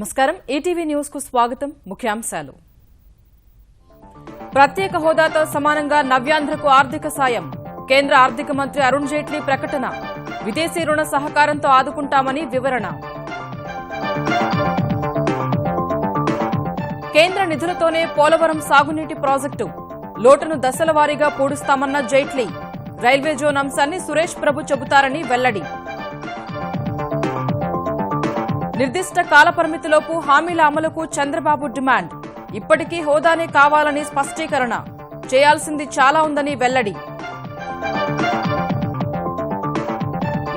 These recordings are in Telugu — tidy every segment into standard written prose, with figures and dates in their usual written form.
నమస్కారం ఈటీవీ న్యూస్ కు స్వాగతం ముఖ్యాంశాలు ప్రత్యేక హోదాతో సమానంగా నవ్యాంధ్రకు ఆర్థిక సాయం కేంద్ర ఆర్థిక మంత్రి అరుణ్ జైట్లీ ప్రకటన విదేశీ రుణ సహకారంతో ఆదుకుంటామని వివరణ కేంద్ర నిధులతోనే పోలవరం సాగునీటి ప్రాజెక్టు లోటును దశల వారీగా పూడుస్తామన్న జైట్లీ రైల్వే జోన్ అంశాన్ని సురేష్ ప్రభు చెబుతారని వెల్లడి నిర్దిష్ట కాలపరిమితిలోపు హామీల అమలుకు చంద్రబాబు డిమాండ్ ఇప్పటికీ హోదానే కావాలని స్పష్టీకరణ చేయాల్సింది చాలా ఉందని వెల్లడి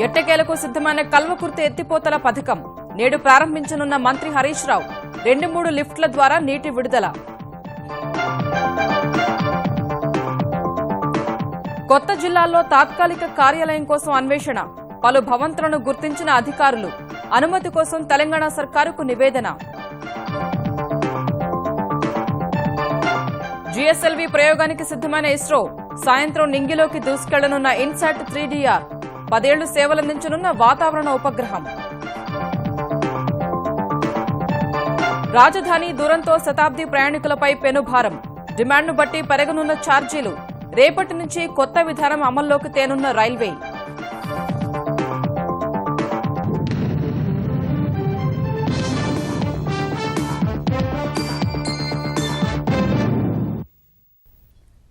ఎట్టకేలకు సిద్దమైన కల్వకుర్తి ఎత్తిపోతల పథకం నేడు ప్రారంభించనున్న మంత్రి హరీష్ రావు 2-3 లిఫ్ట్ల ద్వారా నీటి విడుదల కొత్త జిల్లాల్లో తాత్కాలిక కార్యాలయం కోసం అన్వేషణ పలు భవంతులను గుర్తించిన అధికారులు అనుమతి కోసం తెలంగాణ సర్కారుకు నివేదన జీఎస్ఎల్వీ ప్రయోగానికి సిద్దమైన ఇస్రో సాయంత్రం నింగిలోకి దూసుకెళ్లనున్న ఇన్సాట్ 3DR 10 ఏళ్లు సేవలందించనున్న వాతావరణ ఉపగ్రహం రాజధాని దూరంతో శతాబ్ది ప్రయాణికులపై పెనుభారం డిమాండ్ను బట్టి పెరగనున్న ఛార్జీలు రేపటి నుంచి కొత్త విధానం అమల్లోకి తేనున్న రైల్వే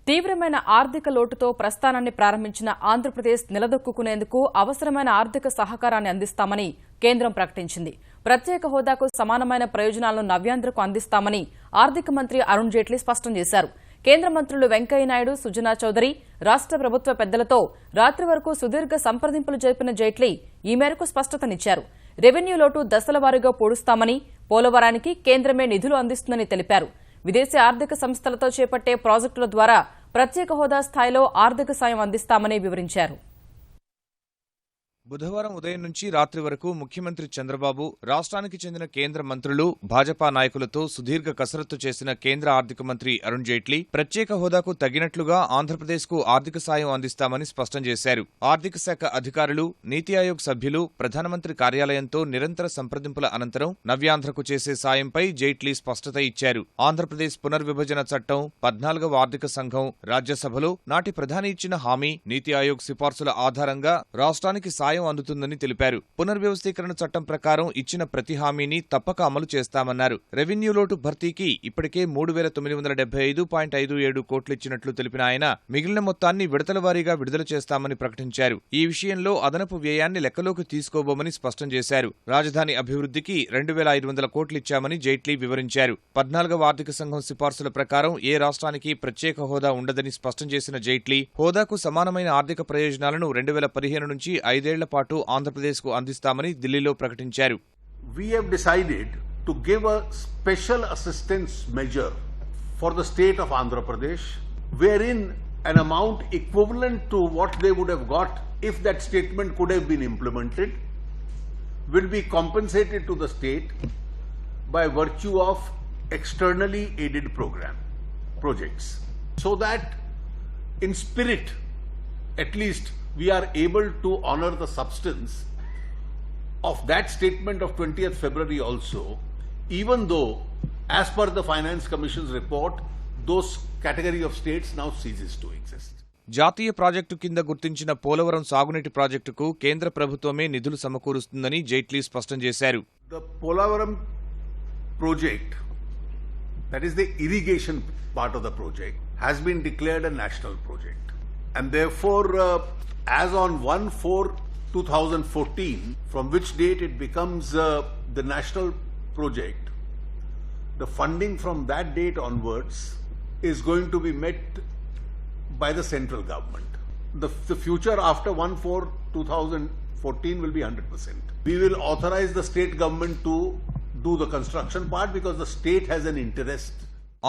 తీవ్రమైన ఆర్థిక లోటుతో ప్రస్థానాన్ని ప్రారంభించిన ఆంధ్రప్రదేశ్ నిలదొక్కునేందుకు అవసరమైన ఆర్థిక సహకారాన్ని అందిస్తామని కేంద్రం ప్రకటించింది. ప్రత్యేక హోదాకు సమానమైన ప్రయోజనాలను నవ్యాంధ్రకు అందిస్తామని ఆర్థిక మంత్రి అరుణ్ జైట్లీ స్పష్టం చేశారు. కేంద్ర మంత్రులు వెంకయ్యనాయుడు, సుజనా చౌదరి, రాష్ట ప్రభుత్వ పెద్దలతో రాత్రి వరకు సుదీర్ఘ సంప్రదింపులు జరిపిన జైట్లీ ఈ మేరకు స్పష్టతనిచ్చారు. రెవెన్యూ లోటు దశల వారీగా పూడుస్తామని, పోలవరానికి కేంద్రమే నిధులు అందిస్తుందని తెలిపారు. విదేశీ ఆర్థిక సంస్థలతో చేపట్టే ప్రాజెక్టుల ద్వారా ప్రత్యేక హోదా స్థాయిలో ఆర్థిక సాయం అందిస్తామని వివరించారు. బుధవారం ఉదయం నుంచి రాత్రి వరకు ముఖ్యమంత్రి చంద్రబాబు, రాష్ట్రానికి చెందిన కేంద్ర మంత్రులు, భాజపా నాయకులతో సుదీర్ఘ కసరత్తు చేసిన కేంద్ర ఆర్థిక మంత్రి అరుణ్ జైట్లీ ప్రత్యేక హోదాకు తగినట్లుగా ఆంధ్రప్రదేశ్కు ఆర్థిక సాయం అందిస్తామని స్పష్టం చేశారు. ఆర్థిక శాఖ అధికారులు, నీతి ఆయోగ్ సభ్యులు, ప్రధానమంత్రి కార్యాలయంతో నిరంతర సంప్రదింపుల అనంతరం నవ్యాంధ్రకు చేసే సాయంపై జైట్లీ స్పష్టత ఇచ్చారు. ఆంధ్రప్రదేశ్ పునర్విభజన చట్టం, 14వ ఆర్థిక సంఘం, రాజ్యసభలో నాటి ప్రధాని ఇచ్చిన హామీ, నీతి ఆయోగ్ సిఫార్సుల ఆధారంగా రాష్ట్రానికి సాయం అందుతుందని తెలిపారు. పునర్వ్యవస్థీకరణ చట్టం ప్రకారం ఇచ్చిన ప్రతి హామీని తప్పక అమలు చేస్తామన్నారు. రెవెన్యూ లోటు భర్తీకి ఇప్పటికే 3,975.57 కోట్లు ఇచ్చినట్లు తెలిపిన ఆయన మిగిలిన మొత్తాన్ని విడతల వారీగా విడుదల చేస్తామని ప్రకటించారు. ఈ విషయంలో అదనపు వ్యయాన్ని లెక్కలోకి తీసుకోబోమని స్పష్టం చేశారు. రాజధాని అభివృద్ధికి 2,500 కోట్లు ఇచ్చామని జైట్లీ వివరించారు. 14వ ఆర్థిక సంఘం సిఫార్సుల ప్రకారం ఏ రాష్ట్రానికి ప్రత్యేక హోదా ఉండదని స్పష్టం చేసిన జైట్లీ హోదాకు సమానమైన ఆర్థిక ప్రయోజనాలను 2015 నుంచి 5 ఏళ్ల పాటు ఆంధ్రప్రదేశ్కు అందిస్తామని ఢిల్లీలో ప్రకటించారు. We have decided to give a special assistance measure for the state of Andhra Pradesh, wherein an amount equivalent to what they would have got if that statement could have been implemented will be compensated to the state by virtue of externally aided projects, so that in spirit at least we are able to honor the substance of that statement of 20th February also, even though as per the Finance Commission's report those category of states now ceases to exist. జాతీయ ప్రాజెక్టు కింద గుర్తించిన పోలవరం సాగునీటి ప్రాజెక్టుకు కేంద్ర ప్రభుత్వమే నిధులు సమకూరుస్తుందని జైట్లీ స్పష్టం చేశారు. The Polavaram project, that is the irrigation part of the project, has been declared a national project, and therefore as on 1/4/2014, from which date it becomes the national project, the funding from that date onwards is going to be met by the central government. The future after 1/4/2014 will be 100%. We will authorize the state government to do the construction part because the state has an interest.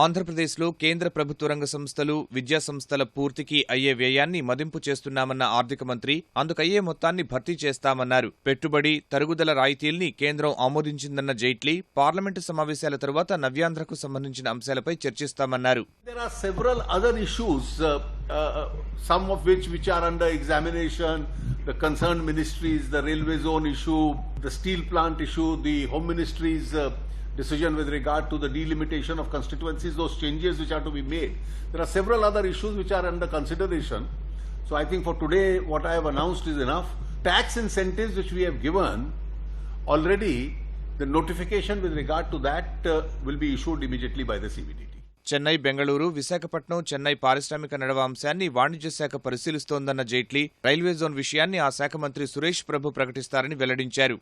ఆంధ్రప్రదేశ్లో కేంద్ర ప్రభుత్వ రంగ సంస్థలు, విద్యా సంస్థల పూర్తికి అయ్యే వ్యయాన్ని మదింపు చేస్తున్నామన్న ఆర్థిక మంత్రి అందుకయ్యే మొత్తాన్ని భర్తీ చేస్తామన్నారు. పెట్టుబడి, తరుగుదల రాయితీల్ని కేంద్రం ఆమోదించిందన్న జైట్లీ పార్లమెంటు సమావేశాల తరువాత నవ్యాంధ్రకు సంబంధించిన అంశాలపై చర్చిస్తామన్నారు. There are several other issues, some of which are under examination. The concerned ministries, the railway zone issue, the steel plant issue, the home ministry's decision with regard to the delimitation of constituencies, those changes which are to be made. There are several other issues which are under consideration. So I think for today what I have announced is enough. Tax incentives which we have given already, the notification with regard to that will be issued immediately by the CBDT. Chennai, Bengaluru, Visakhapatnam, Chennai పారిశ్రామిక నడవ అంశాన్ని వాణిజ్య శాఖ పరిశీలిస్తోందన్న జైట్లీ రైల్వే జోన్ విషయాన్ని ఆ శాఖ మంత్రి సురేష్ ప్రభు ప్రకటిస్తారని వెల్లడించారు.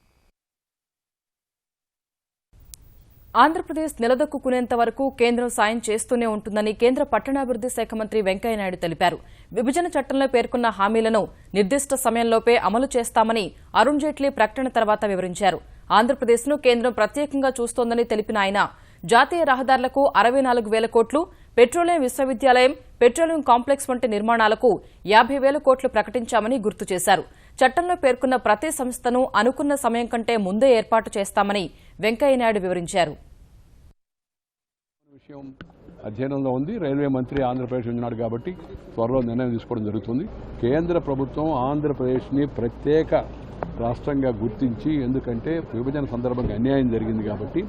ఆంధ్రప్రదేశ్ నిలదొక్కునేంత వరకు కేంద్రం సాయం చేస్తూనే ఉంటుందని కేంద్ర పట్టణాభివృద్ది శాఖ మంత్రి వెంకయ్యనాయుడు తెలిపారు. విభజన చట్టంలో పేర్కొన్న హామీలను నిర్దిష్ట సమయంలోపే అమలు చేస్తామని అరుణ్ జైట్లీ ప్రకటన తర్వాత వివరించారు. ఆంధ్రప్రదేశ్ను కేంద్రం ప్రత్యేకంగా చూస్తోందని తెలిపిన ఆయన జాతీయ రహదారులకు 64,000 కోట్లు, పెట్రోలియం విశ్వవిద్యాలయం, పెట్రోలియం కాంప్లెక్స్ వంటి నిర్మాణాలకు 50,000 కోట్లు ప్రకటించామని గుర్తు చేశారు. చట్టంలో పేర్కొన్న ప్రతి సంస్థను అనుకున్న సమయం కంటే ముందే ఏర్పాటు చేస్తామని వెంకయ్యనాయుడు వివరించారు. విషయం అధ్యయనంలో ఉంది. రైల్వే మంత్రి ఆంధ్రప్రదేశ్ ఉన్నాడు కాబట్టి త్వరలో నిర్ణయం తీసుకోవడం జరుగుతుంది. కేంద్ర ప్రభుత్వం ఆంధ్రప్రదేశ్ని ప్రత్యేక రాష్ట్రంగా గుర్తించి, ఎందుకంటే విభజన సందర్భంగా అన్యాయం జరిగింది కాబట్టి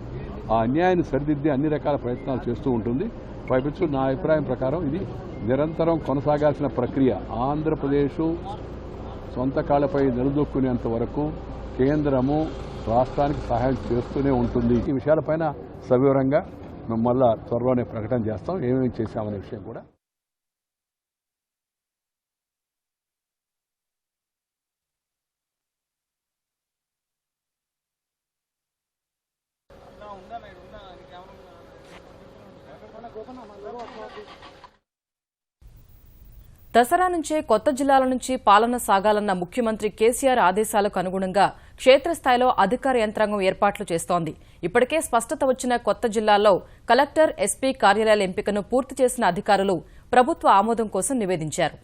ఆ అన్యాయాన్ని సరిదిద్దే అన్ని రకాల ప్రయత్నాలు చేస్తూ ఉంటుంది. పైపెచ్చు నా అభిప్రాయం ప్రకారం ఇది నిరంతరం కొనసాగాల్సిన ప్రక్రియ. ఆంధ్రప్రదేశ్ సొంత కాళ్లపై నిలదొక్కునేంత వరకు కేంద్రము రాష్ట్రానికి సహాయం చేస్తూనే ఉంటుంది. ఈ విషయాలపైన సవివరంగా మేము మళ్ళా త్వరలోనే ప్రకటన చేస్తాం, ఏమేమి చేశామనే విషయం కూడా. దసరా నుంచే కొత్త జిల్లాల నుంచి పాలన సాగాలన్న ముఖ్యమంత్రి కేసీఆర్ ఆదేశాలకు అనుగుణంగా క్షేత్రస్థాయిలో అధికార యంత్రాంగం ఏర్పాట్లు చేస్తోంది. ఇప్పటికే స్పష్టత వచ్చిన కొత్త జిల్లాల్లో కలెక్టర్, ఎస్పీ కార్యాలయాల ఎంపికను పూర్తి చేసిన అధికారులు ప్రభుత్వ ఆమోదం కోసం నివేదించారు.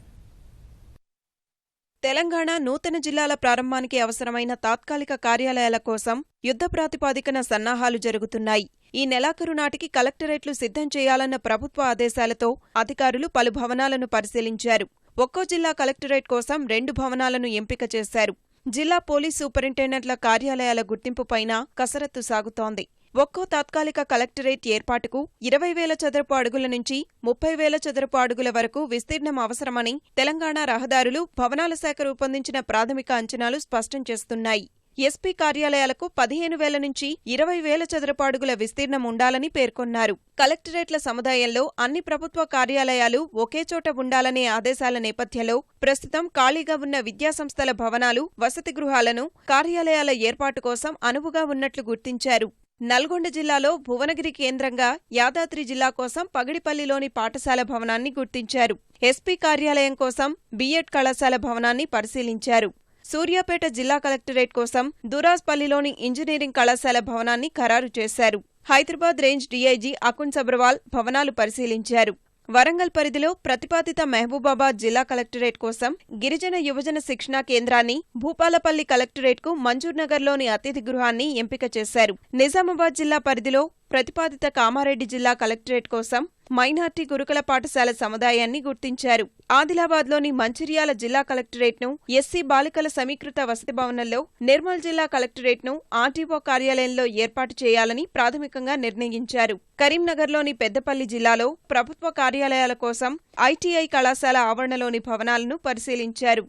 తెలంగాణ నూతన జిల్లాల ప్రారంభానికి అవసరమైన తాత్కాలిక కార్యాలయాల కోసం యుద్ధ ప్రాతిపాదికన సన్నాహాలు జరుగుతున్నాయి. ఈ నెలాఖరు నాటికి కలెక్టరేట్లు సిద్ధం చేయాలన్న ప్రభుత్వ ఆదేశాలతో అధికారులు పలు భవనాలను పరిశీలించారు. ఒక్కో జిల్లా కలెక్టరేట్ కోసం 2 భవనాలను ఎంపిక చేశారు. జిల్లా పోలీస్ సూపరింటెండెంట్ల కార్యాలయాల గుర్తింపుపైన కసరత్తు సాగుతోంది. ఒక్కో తాత్కాలిక కలెక్టరేట్ ఏర్పాటుకు 20,000 చదరపు అడుగుల నుంచి 30,000 చదరపు అడుగుల వరకు విస్తీర్ణం అవసరమని తెలంగాణ రహదారులు, భవనాల శాఖ రూపొందించిన ప్రాథమిక అంచనాలు స్పష్టం చేస్తున్నాయి. ఎస్పీ కార్యాలయాలకు 15,000 నుంచి 20,000 చదరపు అడుగుల విస్తీర్ణం ఉండాలని పేర్కొన్నారు. కలెక్టరేట్ల సముదాయంలో అన్ని ప్రభుత్వ కార్యాలయాలు ఒకే చోట ఉండాలనే ఆదేశాల నేపథ్యంలో ప్రస్తుతం ఖాళీగా ఉన్న విద్యాసంస్థల భవనాలు, వసతి గృహాలను కార్యాలయాల ఏర్పాటు కోసం అనువుగా ఉన్నట్లు గుర్తించారు. నల్గొండ జిల్లాలో భువనగిరి కేంద్రంగా యాదాద్రి జిల్లా కోసం పగిడిపల్లిలోని పాఠశాల భవనాన్ని గుర్తించారు. ఎస్పీ కార్యాలయం కోసం బీఎడ్ కళాశాల భవనాన్ని పరిశీలించారు. సూర్యాపేట జిల్లా కలెక్టరేట్ కోసం దురాజ్పల్లిలోని ఇంజనీరింగ్ కళాశాల భవనాన్ని ఖరారు చేశారు. హైదరాబాద్ రేంజ్ డీఐజీ అకున్ సబ్రవాల్ భవనాలు పరిశీలించారు. వరంగల్ పరిధిలో ప్రతిపాదిత మహబూబాబాద్ జిల్లా కలెక్టరేట్ కోసం గిరిజన యువజన శిక్షణా కేంద్రాన్ని, భూపాలపల్లి కలెక్టరేట్కు మంజూర్నగర్లోని అతిథి గృహాన్ని ఎంపిక చేశారు. నిజామాబాద్ జిల్లా పరిధిలో ప్రతిపాదిత కామారెడ్డి జిల్లా కలెక్టరేట్ కోసం మైనార్టీ గురుకుల పాఠశాల సముదాయాన్ని గుర్తించారు. ఆదిలాబాద్లోని మంచిర్యాల జిల్లా కలెక్టరేట్ను ఎస్సీ బాలికల సమీకృత వసతి భవనంలో, నిర్మల్ జిల్లా కలెక్టరేట్ను ఆర్టీఓ కార్యాలయంలో ఏర్పాటు చేయాలని ప్రాథమికంగా నిర్ణయించారు. కరీంనగర్లోని పెద్దపల్లి జిల్లాలో ప్రభుత్వ కార్యాలయాల కోసం ఐటీఐ కళాశాల ఆవరణలోని భవనాలను పరిశీలించారు.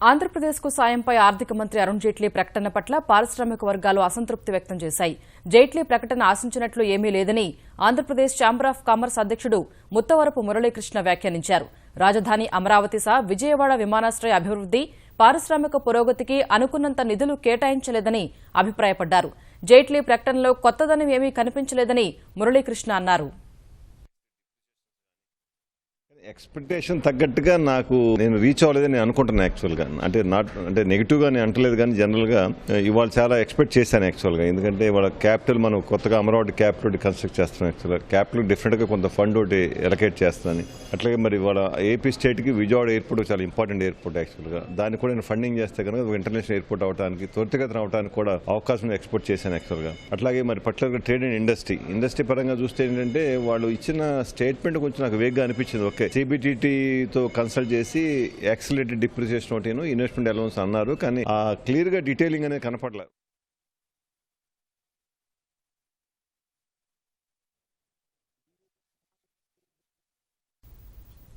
ఆంధ్రప్రదేశ్కు సాయంపై ఆర్థిక మంత్రి అరుణ్ జైట్లీ ప్రకటన పట్ల పారిశ్రామిక వర్గాలు అసంతృప్తి వ్యక్తం చేశాయి. జైట్లీ ప్రకటన ఆశించినట్లు ఏమీ లేదని ఆంధ్రప్రదేశ్ ఛాంబర్ ఆఫ్ కామర్స్ అధ్యక్షుడు ముత్తవరపు మురళీకృష్ణ వ్యాఖ్యానించారు. రాజధాని అమరావతి సహా విజయవాడ విమానాశ్రయ అభివృద్ది, పారిశ్రామిక పురోగతికి అనుకున్నంత నిధులు కేటాయించలేదని అభిప్రాయపడ్డారు. జైట్లీ ప్రకటనలో కొత్తదనం ఏమీ కనిపించలేదని మురళీకృష్ణ అన్నారు. ఎక్స్పెక్టేషన్ తగ్గట్టుగా నేను రీచ్ అవ్వలేదని నేను అనుకుంటున్నాను. యాక్చువల్గా అంటే నెగిటివ్గా నేను అంటలేదు, కానీ జనరల్గా ఇవాళ చాలా ఎక్స్పెక్ట్ చేశాను యాక్చువల్గా. ఎందుకంటే ఇవాళ క్యాపిటల్ మనం కొత్తగా అమరావతి క్యాపిటల్ కన్స్ట్రక్ట్ చేస్తున్నాం. యాక్చువల్గా క్యాపిటల్ డిఫరెంట్గా కొంత ఫండ్ ఒకటి ఎలకేట్ చేస్తున్నాను. అట్లాగే మరి ఇవాళ ఏపీ స్టేట్కి విజయవాడ ఎయిర్పోర్ట్ చాలా ఇంపార్టెంట్ ఎయిర్పోర్ట్ యాక్చువల్గా. దాన్ని కూడా నేను ఫండింగ్ చేస్తే కనుక ఇంటర్నేషనల్ ఎయిర్పోర్ట్ అవడానికి, త్వరితగతిన అవడానికి కూడా అవకాశం ఎక్స్పోర్ట్ చేశాను యాక్చువల్గా. అట్లాగే మరి పర్టికులర్గా ట్రేడ్ అండ్ ఇండస్ట్రీ పరంగా చూస్తే ఏంటంటే వాళ్ళు ఇచ్చిన స్టేట్మెంట్ కొంచెం నాకు వేగ్గా అనిపించింది. ఓకే, సిబిటితో కన్సల్ట్ చేసి యాక్సిలరేటెడ్ డిప్రిసియేషన్ ఒకటి, ఇన్వెస్ట్మెంట్ అలౌన్స్ అన్నారు, కానీ క్లియర్ గా డీటెయిలింగ్ అనేది కనపడలేదు.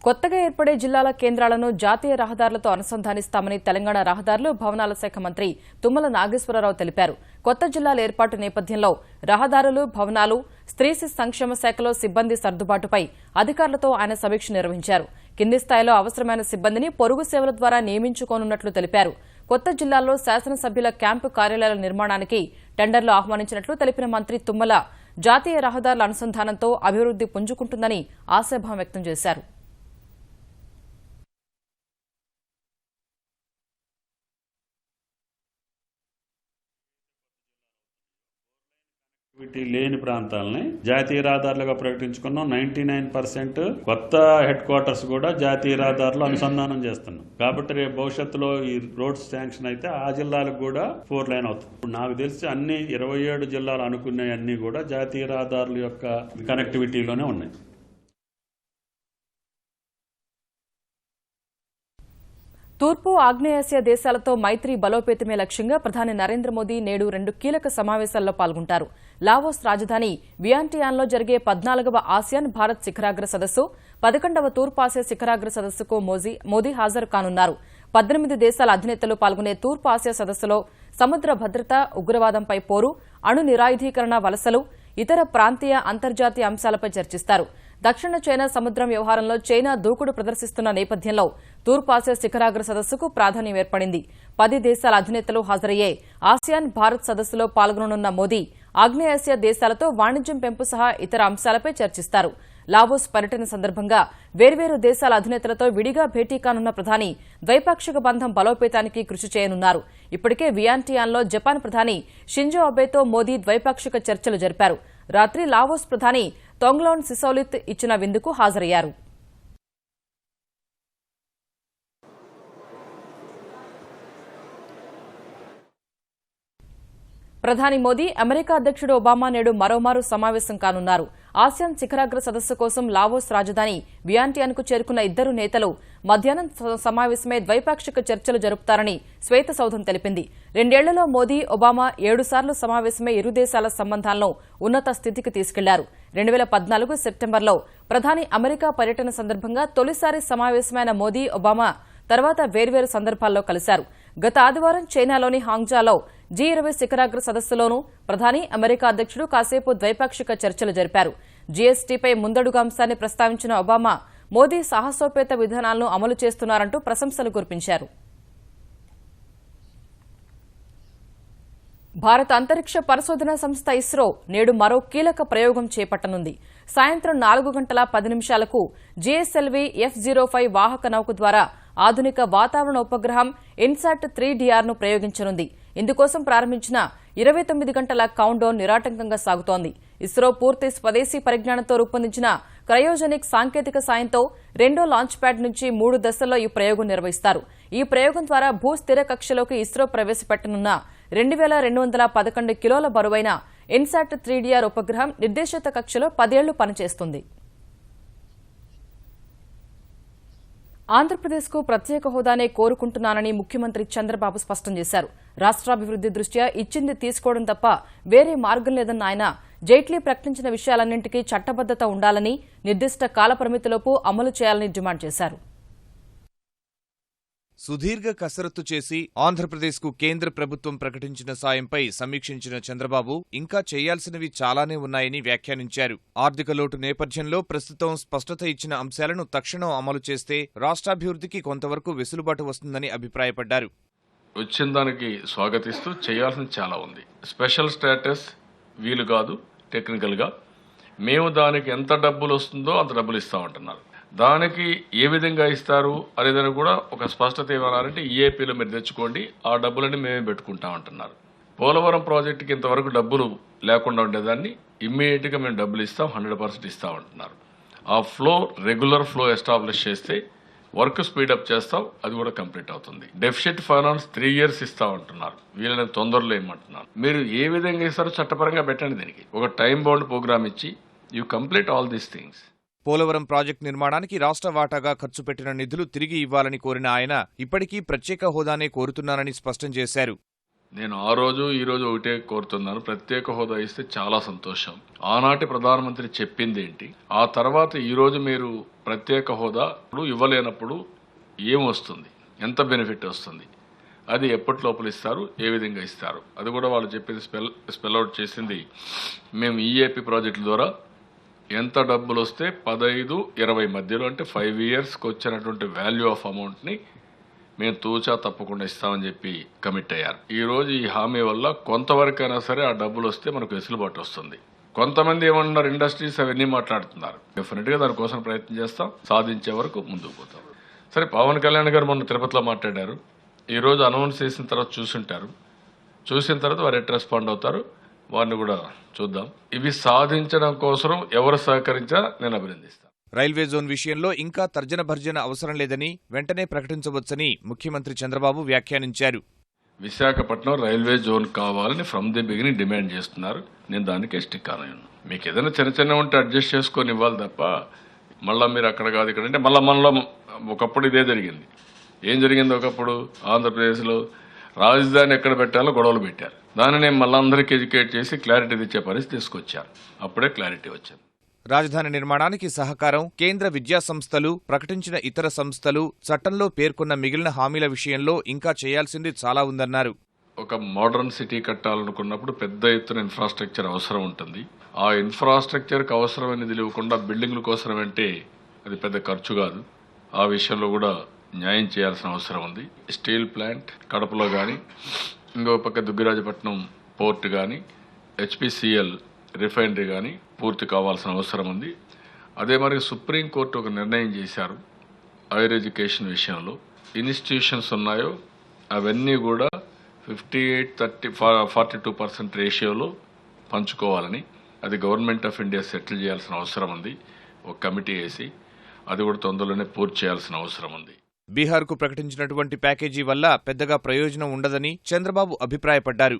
కొత్తగా ఏర్పడే జిల్లాల కేంద్రాలను జాతీయ రహదారులతో అనుసంధానిస్తామని తెలంగాణ రహదారులు భవనాల శాఖ మంత్రి తుమ్మల నాగేశ్వరరావు తెలిపారు. కొత్త జిల్లాల ఏర్పాటు నేపథ్యంలో రహదారులు, భవనాలు, స్త్రీ శిశు సంక్షేమ శాఖలో సిబ్బంది సర్దుబాటుపై అధికారులతో ఆయన సమీక్ష నిర్వహించారు. కింది స్థాయిలో అవసరమైన సిబ్బందిని పొరుగు సేవల ద్వారా నియమించుకోనున్నట్లు తెలిపారు. కొత్త జిల్లాల్లో శాసనసభ్యుల క్యాంపు కార్యాలయాల నిర్మాణానికి టెండర్లు ఆహ్వానించినట్లు తెలిపిన మంత్రి తుమ్మల జాతీయ రహదారుల అనుసంధానంతో అభివృద్ది పుంజుకుంటుందని ఆశాభావం వ్యక్తం చేశారు. లేని ప్రాంతాలని జాతీయ రహదారులుగా ప్రకటించుకున్నాం. 99% కొత్త హెడ్ క్వార్టర్స్ కూడా జాతీయ రహదారులు అనుసంధానం చేస్తున్నాం. కాబట్టి రేపు భవిష్యత్తులో ఈ రోడ్స్ శాంక్షన్ అయితే ఆ జిల్లాలకు కూడా 4 లైన్ అవుతుంది. ఇప్పుడు నాకు తెలిసి అన్ని 27 జిల్లాలు అనుకునే అన్ని కూడా జాతీయ రహదారుల యొక్క కనెక్టివిటీలోనే ఉన్నాయి. తూర్పు ఆగ్నేయాసియా దేశాలతో మైత్రి బలోపేతమే లక్ష్యంగా ప్రధాని నరేంద్ర మోదీ నేడు 2 కీలక సమావేశాల్లో పాల్గొంటారు. లావోస్ రాజధాని వియాంటియాన్లో జరిగే 14వ ఆసియాన్ భారత్ శిఖరాగ్ర సదస్సు, 11వ తూర్పాసియా శిఖరాగ్ర సదస్సుకు మోదీ హాజరు కానున్నారు. 18 దేశాల అధినేతలు పాల్గొనే తూర్పు ఆసియా సదస్సులో సముద్ర భద్రత, ఉగ్రవాదంపై పోరు, అణు నిరాయుధీకరణ, వలసలు, ఇతర ప్రాంతీయ, అంతర్జాతీయ అంశాలపై చర్చిస్తారు. దక్షిణ చైనా సముద్రం వ్యవహారంలో చైనా దూకుడు ప్రదర్శిస్తున్న నేపథ్యంలో తూర్పాసియా శిఖరాగ్ర సదస్సుకు ప్రాధాన్యం ఏర్పడింది. 10 దేశాల అధినేతలు హాజరయ్యే ఆసియాన్ భారత్ సదస్సులో పాల్గొననున్న మోదీ ఆగ్నేయాసియా దేశాలతో వాణిజ్యం పెంపు సహా ఇతర అంశాలపై చర్చిస్తారు. లావోస్ పర్యటన సందర్భంగా వేర్వేరు దేశాల అధినేతలతో విడిగా భేటీ కానున్న ప్రధాని ద్వైపాక్షిక బంధం బలోపేతానికి కృషి చేయనున్నారు. ఇప్పటికే వియాంటియాన్లో జపాన్ ప్రధాని షింజో అబేతో మోదీ ద్వైపాక్షిక చర్చలు జరిపారు. రాత్రి లావోస్ ప్రధాని తొంగ్లోన్ సిసౌలిత్ ఇచ్చిన విందుకు హాజరయ్యారు. ప్రధాని మోదీ, అమెరికా అధ్యక్షుడు ఒబామా నేడు మరోమారు సమావేశం కానున్నారు. ఆసియాన్ శిఖరాగ్ర సదస్సు కోసం లావోస్ రాజధాని వియాంటియాన్కు చేరుకున్న ఇద్దరు నేతలు మధ్యాహ్నం సమావేశమై ద్వైపాక్షిక చర్చలు జరుపుతారని శ్వేతసౌధం తెలిపింది. 2 ఏళ్లలో మోదీ, ఒబామా 7 సార్లు సమావేశమై ఇరు దేశాల సంబంధాలను ఉన్నత స్థితికి తీసుకెళ్లారు. 2014 సెప్టెంబర్లో ప్రధాని అమెరికా పర్యటన సందర్భంగా తొలిసారి సమావేశమైన మోదీ, ఒబామా తర్వాత వేర్వేరు సందర్భాల్లో కలిశారు. గత ఆదివారం చైనాలోని హాంగ్జాలో G20 శిఖరాగ్ర సదస్సులోనూ ప్రధాని, అమెరికా అధ్యక్షుడు కాసేపు ద్వైపాక్షిక చర్చలు జరిపారు. జీఎస్టీపై ముందడుగు అంశాన్ని ప్రస్తావించిన ఒబామా, మోదీ సాహసోపేత విధానాలను అమలు చేస్తున్నారంటూ ప్రశంసలు కురిపించారు. భారత అంతరిక్ష పరిశోధనా సంస్థ ఇస్రో నేడు మరో కీలక ప్రయోగం చేపట్టనుంది. సాయంత్రం 4 గంటల 10 నిమిషాలకు GSLV F-05 వాహక నౌక ద్వారా ఆధునిక వాతావరణ ఉపగ్రహం ఇన్సాట్ 3DR ను ప్రయోగించనుంది. ఇందుకోసం ప్రారంభించిన 29 గంటల కౌంట్ డౌన్ నిరాటంకంగా సాగుతోంది. ఇస్రో పూర్తి స్వదేశీ పరిజ్ఞానంతో రూపొందించిన క్రయోజెనిక్ సాంకేతిక సాయంతో 2వ లాంచ్ ప్యాడ్ నుంచి 3 దశల్లో ఈ ప్రయోగం నిర్వహిస్తారు. ఈ ప్రయోగం ద్వారా భూస్థిర కక్షలోకి ఇస్రో ప్రవేశపెట్టనున్న 2211 కిలోల బరువైన ఇన్సాట్ 3DR ఉపగ్రహం నిర్దేశిత కక్షలో 10 ఏళ్లు పనిచేస్తుంది. ఆంధ్రప్రదేశ్కు ప్రత్యేక హోదానే కోరుకుంటున్నానని ముఖ్యమంత్రి చంద్రబాబు స్పష్టం చేశారు. రాష్ట్రాభివృద్ది దృష్ట్యా ఇచ్చింది తీసుకోవడం తప్ప వేరే మార్గం లేదన్న ఆయన జైట్లీ ప్రకటించిన విషయాలన్నింటికీ చట్టబద్దత ఉండాలని, నిర్దిష్ట కాలపరిమితిలోపు అమలు చేయాలని డిమాండ్ చేశారు. సుదీర్ఘ కసరత్తు చేసి ఆంధ్రప్రదేశ్కు కేంద్ర ప్రభుత్వం ప్రకటించిన సాయంపై సమీక్షించిన చంద్రబాబు ఇంకా చేయాల్సినవి చాలానే ఉన్నాయని వ్యాఖ్యానించారు. ఆర్థిక లోటు నేపథ్యంలో ప్రస్తుతం స్పష్టత ఇచ్చిన అంశాలను తక్షణం అమలు చేస్తే రాష్ట్రాభివృద్ధికి కొంతవరకు వెసులుబాటు వస్తుందని అభిప్రాయపడ్డారు. వచ్చిన దానికి స్వాగతిస్తూ చేయాల్సింది చాలా ఉంది. స్పెషల్ స్టేటస్ వీలు కాదు. టెక్నికల్గా మేము దానికి ఎంత డబ్బులు వస్తుందో అంత డబ్బులు ఇస్తామంటున్నారు. దానికి ఏ విధంగా ఇస్తారు అనేదాన్ని కూడా ఒక స్పష్టత ఇవ్వాలంటే ఈఏపీలో మీరు తెచ్చుకోండి, ఆ డబ్బులని మేమే పెట్టుకుంటామంటున్నారు. పోలవరం ప్రాజెక్టుకి ఇంతవరకు డబ్బులు లేకుండా ఉండేదాన్ని ఇమ్మీడియట్గా మేము డబ్బులు ఇస్తాం, 100% ఇస్తామంటున్నారు. ఆ ఫ్లో రెగ్యులర్ ఫ్లో ఎస్టాబ్లిష్ చేస్తే వర్క్ స్పీడప్ చేస్తాం, అది కూడా కంప్లీట్ అవుతుంది. డెఫిసిట్ ఫైనాన్స్ 3 years ఇస్తామంటున్నారు, వీళ్ళని తొందరలో ఏమంటున్నారు. మీరు ఏ విధంగా ఇస్తారో చట్టపరంగా పెట్టండి. దీనికి ఒక టైం బౌండ్ ప్రోగ్రామ్ ఇచ్చి you complete all these things. Polavaram project నిర్మాణానికి రాష్ట్ర వాటాగా ఖర్చు పెట్టిన నిధులు తిరిగి ఇవ్వాలని కోరిన ఆయన ఇప్పటికీ ప్రత్యేక హోదానే కోరుతున్నారని స్పష్టం చేశారు. నేను ఆ రోజు ఈ రోజు ఒకటే కోరుతున్నాను, ప్రత్యేక హోదా ఇస్తే చాలా సంతోషం. ఆనాటి ప్రధానమంత్రి చెప్పింది ఏంటి, ఆ తర్వాత ఈ రోజు మీరు ప్రత్యేక హోదా ఇవ్వలేనప్పుడు ఏమొస్తుంది, ఎంత బెనిఫిట్ వస్తుంది, అది ఎప్పటి లోపల ఇస్తారు, ఏ విధంగా ఇస్తారు, అది కూడా వాళ్ళు చెప్పింది స్పెల్ అవుట్ చేసింది. మేము ఈఏపీ ప్రాజెక్టుల ద్వారా ఎంత డబ్బులు వస్తే 15-20 మధ్యలో అంటే 5 yearsకి వచ్చినటువంటి వాల్యూ ఆఫ్ అమౌంట్ని మేము తూచా తప్పకుండా ఇస్తామని చెప్పి కమిట్ అయ్యారు. ఈ రోజు ఈ హామీ వల్ల కొంతవరకైనా సరే ఆ డబ్బులు వస్తే మనకు వెసులుబాటు వస్తుంది. కొంతమంది ఏమన్నారు, ఇండస్ట్రీస్ అవన్నీ మాట్లాడుతున్నారు. డెఫినెట్గా దానికోసం ప్రయత్నం చేస్తాం, సాధించే వరకు ముందుకు పోతాం. సరే, పవన్ కళ్యాణ్ గారు మొన్న తిరుపతిలో మాట్లాడారు. ఈ రోజు అనౌన్స్ చేసిన తర్వాత చూసిన తర్వాత వారు ఎట్ రెస్పాండ్ అవుతారు, వారిని కూడా చూద్దాం. ఇవి సాధించడం కోసం ఎవరు సహకరించా నేను అభినందిస్తాను. రైల్వే జోన్ విషయంలో ఇంకా తర్జన భర్జన అవసరం లేదని వెంటనే ప్రకటించవచ్చని ముఖ్యమంత్రి చంద్రబాబు వ్యాఖ్యానించారు. విశాఖపట్నం రైల్వే జోన్ కావాలని ఫ్రమ్ ది బిగినింగ్ డిమాండ్ చేస్తున్నారు. నేను దానికే స్టిక్ ఆన్ అయ్యాను. మీకు ఏదైనా చిన్న ఉంటే అడ్జస్ట్ చేసుకొని ఇవ్వాలి తప్ప మళ్ళీ మీరు అక్కడ కాదు ఇక్కడ అంటే మళ్ళీ మనలో ఒకప్పుడు ఇదే జరిగింది. ఏం జరిగింది, ఒకప్పుడు ఆంధ్రప్రదేశ్లో రాజధాని ఎక్కడ పెట్టాలో గొడవలు పెట్టారు. దాన్ని నేను మళ్ళీ అందరికీ ఎడ్యుకేట్ చేసి క్లారిటీ తెచ్చే పరిస్థితి తీసుకొచ్చాను. అప్పుడే క్లారిటీ వచ్చింది. రాజధాని నిర్మాణానికి సహకారం కేంద్ర విద్యా సంస్థలు, ప్రకటించిన ఇతర సంస్థలు, చట్టంలో పేర్కొన్న మిగిలిన హామీల విషయంలో ఇంకా చేయాల్సింది చాలా ఉందన్నారు. ఒక మోడర్న్ సిటీ కట్టాలనుకున్నప్పుడు పెద్ద ఎత్తున ఇన్ఫ్రాస్ట్రక్చర్ అవసరం ఉంటుంది. ఆ ఇన్ఫ్రాస్ట్రక్చర్కి అవసరమైనది లేకుండా బిల్డింగ్ల కోసం అంటే అది పెద్ద ఖర్చు కాదు. ఆ విషయంలో కూడా న్యాయం చేయాల్సిన అవసరం ఉంది. స్టీల్ ప్లాంట్ కడపలో కానీ, ఇంకో పక్క దుగ్గిరాజపట్నం పోర్ట్ కానీ, HPCL రిఫైనరీ కానీ పూర్తి కావాల్సిన అవసరం ఉంది. అదే మరి సుప్రీంకోర్టు ఒక నిర్ణయం చేశారు, హైయర్ ఎడ్యుకేషన్ విషయంలో ఇన్స్టిట్యూషన్స్ ఉన్నాయో అవన్నీ కూడా 58-30-42% రేషియోలో పంచుకోవాలని. అది గవర్నమెంట్ ఆఫ్ ఇండియా సెటిల్ చేయాల్సిన అవసరం ఉంది. ఒక కమిటీ వేసి అది కూడా తొందరలోనే పూర్తి చేయాల్సిన అవసరం ఉంది. బీహార్కు ప్రకటించినటువంటి ప్యాకేజీ వల్ల పెద్దగా ప్రయోజనం ఉండదని చంద్రబాబు అభిప్రాయపడ్డారు.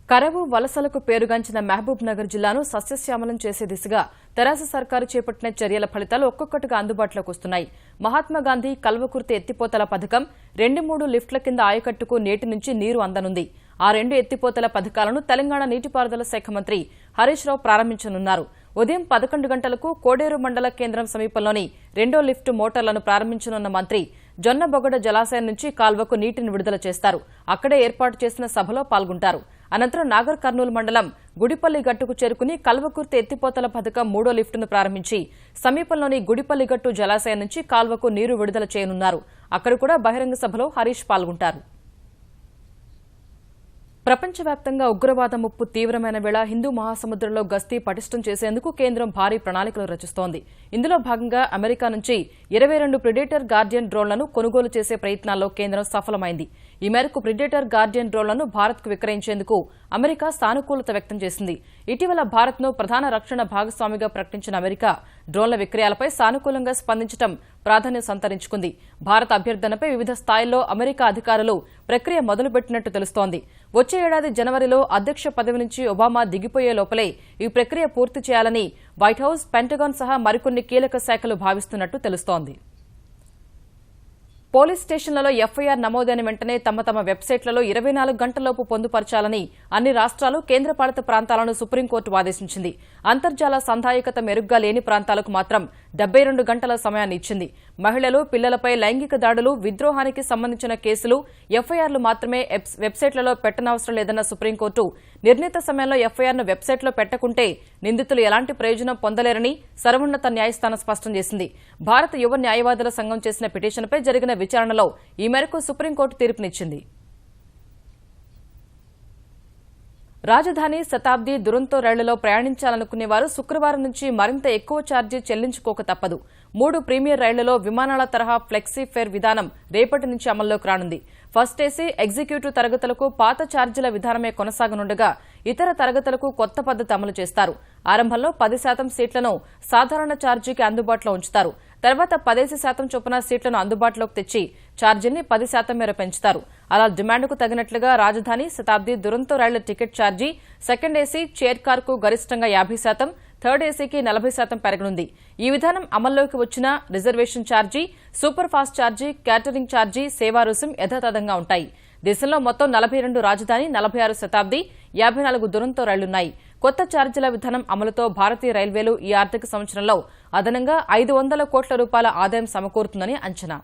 కరవు వలసలకు పేరుగాంచిన మహబూబ్ నగర్ జిల్లాను సస్యశ్యామలం చేసే దిశగా తెరాస సర్కారు చేపట్టిన చర్యల ఫలితాలు ఒక్కొక్కటిగా అందుబాటులోకి వస్తున్నాయి. మహాత్మాగాంధీ కల్వకుర్తి ఎత్తిపోతల పథకం 2-3 లిఫ్ట్ల కింద ఆయకట్టుకు నేటి నుంచి నీరు అందనుంది. ఆ 2 ఎత్తిపోతల పథకాలను తెలంగాణ నీటిపారుదల శాఖ మంత్రి హరీష్ రావు ప్రారంభించనున్నారు. ఉదయం 11 గంటలకు కోడేరు మండల కేంద్రం సమీపంలోని 2వ లిఫ్ట్ మోటార్లను ప్రారంభించనున్న మంత్రి జొన్నబొగడ జలాశయం నుంచి కాల్వకు నీటిని విడుదల చేస్తారు. అక్కడే ఏర్పాటు చేసిన సభలో పాల్గొంటారు. అనంతరం నాగర్ కర్నూలు మండలం గుడిపల్లి గట్టుకు చేరుకుని కల్వకుర్తి ఎత్తిపోతల పథకం 3వ లిఫ్టును ప్రారంభించి సమీపంలోని గుడిపల్లి గట్టు జలాశయం నుంచి కాల్వకు నీరు విడుదల చేయనున్నారు. అక్కడ కూడా బహిరంగ సభలో హరీష్ పాల్గొంటారు. ప్రపంచవ్యాప్తంగా ఉగ్రవాద ముప్పు తీవ్రమైన వేళ హిందూ మహాసముద్రంలో గస్తీ పటిష్టం చేసేందుకు కేంద్రం భారీ ప్రణాళికలు రచిస్తోంది. ఇందులో భాగంగా అమెరికా నుంచి 22 ప్రిడేటర్ గార్డియన్ డ్రోన్లను కొనుగోలు చేసే ప్రయత్నాల్లో కేంద్రం సఫలమైంది. ఈ మేరకు ప్రిడేటర్ గార్డియన్ డ్రోన్లను భారత్కు విక్రయించేందుకు అమెరికా సానుకూలత వ్యక్తం చేసింది. ఇటీవల భారత్ను ప్రధాన రక్షణ భాగస్వామిగా ప్రకటించిన అమెరికా డ్రోన్ల విక్రయాలపై సానుకూలంగా స్పందించడం ప్రాధాన్యం సంతరించుకుంది. భారత్ అభ్యర్థనపై వివిధ స్థాయిల్లో అమెరికా అధికారులు ప్రక్రియ మొదలుపెట్టినట్టు తెలుస్తోంది. వచ్చే ఏడాది జనవరిలో అధ్యక్ష పదవి నుంచి ఒబామా దిగిపోయే లోపలే ఈ ప్రక్రియ పూర్తి చేయాలని వైట్ హౌస్, పెంటగాన్ సహా మరికొన్ని కీలక శాఖలు భావిస్తున్నట్టు తెలుస్తోంది. పోలీస్ స్టేషన్లలో ఎఫ్ఐఆర్ నమోదైన వెంటనే తమ వెబ్సైట్లలో 24 గంటల్లోపు పొందుపరచాలని అన్ని రాష్ట్రాలు, కేంద్రపాలిత ప్రాంతాలను సుప్రీంకోర్టు ఆదేశించింది. అంతర్జాల సంధాయకత మెరుగ్గా లేని ప్రాంతాలకు మాత్రం 72 గంటల సమయాన్ని ఇచ్చింది. మహిళలు, పిల్లలపై లైంగిక దాడులు, విద్రోహానికి సంబంధించిన కేసులు, ఎఫ్ఐఆర్లు మాత్రమే వెబ్సైట్లలో పెట్టనవసరం లేదన్న సుప్రీంకోర్టు నిర్ణీత సమయంలో ఎఫ్ఐఆర్ను వెబ్సైట్లో పెట్టకుంటే నిందితులు ఎలాంటి ప్రయోజనం పొందలేరని సర్వోన్నత న్యాయస్థానం స్పష్టం చేసింది. భారత యువ న్యాయవాదుల సంఘం చేసిన పిటిషన్పై జరిగిన విచారణలో ఈ మేరకు సుప్రీంకోర్టు తీర్పునిచ్చింది. రాజధాని, శతాబ్ది, దురంతో రైళ్లలో ప్రయాణించాలనుకునే వారు శుక్రవారం నుంచి మరింత ఎక్కువ ఛార్జీ చెల్లించుకోక తప్పదు. 3 ప్రీమియర్ రైళ్లలో విమానాల తరహా ఫ్లెక్సీ ఫేర్ విధానం రేపటి నుంచి అమల్లోకి రానుంది. ఫస్ట్ ఏసీ, ఎగ్జిక్యూటివ్ తరగతులకు పాత ఛార్జీల విధానమే కొనసాగనుండగా ఇతర తరగతులకు కొత్త పద్ధతి అమలు చేస్తారు. ఆరంభంలో 10% సీట్లను సాధారణ ఛార్జీకి అందుబాటులో ఉంచుతారు. తర్వాత 15% చొప్పున సీట్లను అందుబాటులోకి తెచ్చి ఛార్జీని 10% మేర పెంచుతారు. అలా డిమాండ్కు తగినట్లుగా రాజధాని, శతాబ్ది, దురంతో రైళ్ల టికెట్ ఛార్జీ సెకండ్ ఏసీ, చైర్ కార్కు గరిష్టంగా 50%, థర్డ్ ఏసీకి 40% పెరగనుంది. ఈ విధానం అమల్లోకి వచ్చినా reservation charge, super fast charge, catering charge, సేవా రుసుం యథాతథంగా ఉంటాయి. దేశంలో మొత్తం 42 రాజధాని, 46 శతాబ్ది, 54 దురంతో రైళ్లున్నాయి. కొత్త ఛార్జీల విధానం అమలుతో భారతీయ రైల్వేలు ఈ ఆర్థిక సంవత్సరంలో అదనంగా 500 కోట్ల రూపాయల ఆదాయం సమకూరుతుందని అంచనా.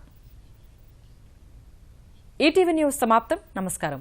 ఈటీవీ న్యూస్ సమాప్తం. నమస్కారం.